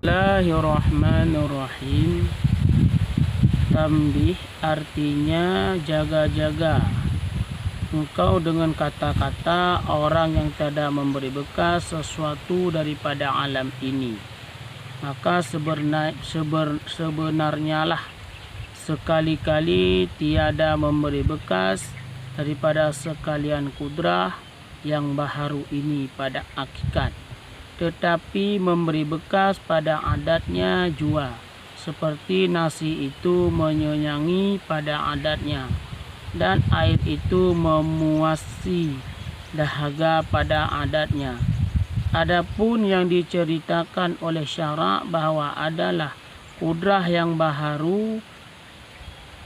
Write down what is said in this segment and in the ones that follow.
Bismillahirrahmanirrahim. Tambih artinya jaga-jaga engkau dengan kata-kata orang yang tidak memberi bekas sesuatu daripada alam ini. Maka sebenarnya lah sekali-kali tiada memberi bekas daripada sekalian kudrah yang baharu ini pada hakikat, tetapi memberi bekas pada adatnya jua, seperti nasi itu menyenyangi pada adatnya dan air itu memuasi dahaga pada adatnya. Adapun yang diceritakan oleh syarak bahwa adalah kudrah yang baharu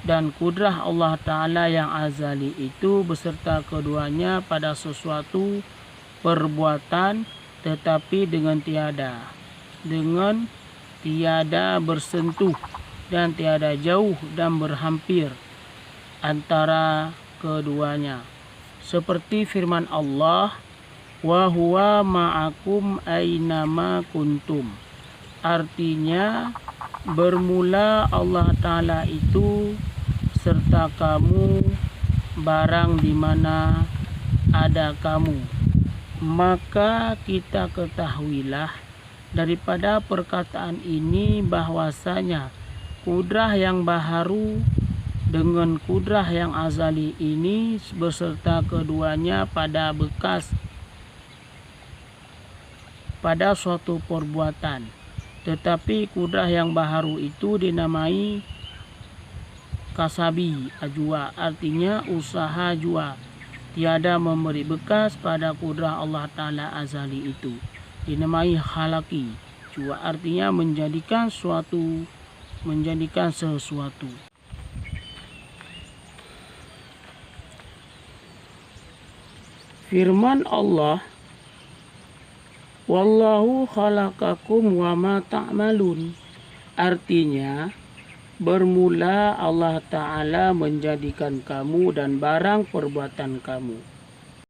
dan kudrah Allah Ta'ala yang azali itu beserta keduanya pada sesuatu perbuatan, tetapi dengan tiada bersentuh dan tiada jauh dan berhampir antara keduanya, seperti firman Allah, wa huwa ma'akum aynama kuntum. Artinya bermula Allah Ta'ala itu serta kamu barang di mana ada kamu. Maka kita ketahuilah daripada perkataan ini bahwasanya kudrah yang baharu dengan kudrah yang azali ini beserta keduanya pada bekas pada suatu perbuatan, tetapi kudrah yang baharu itu dinamai kasabi jua, artinya usaha jua. Tiada memberi bekas pada kudrah Allah Ta'ala azali itu. Dinamai khalaki jua, artinya menjadikan sesuatu. Firman Allah, wallahu khalaqakum wa ma ta'malun. Artinya bermula Allah Ta'ala menjadikan kamu dan barang perbuatan kamu.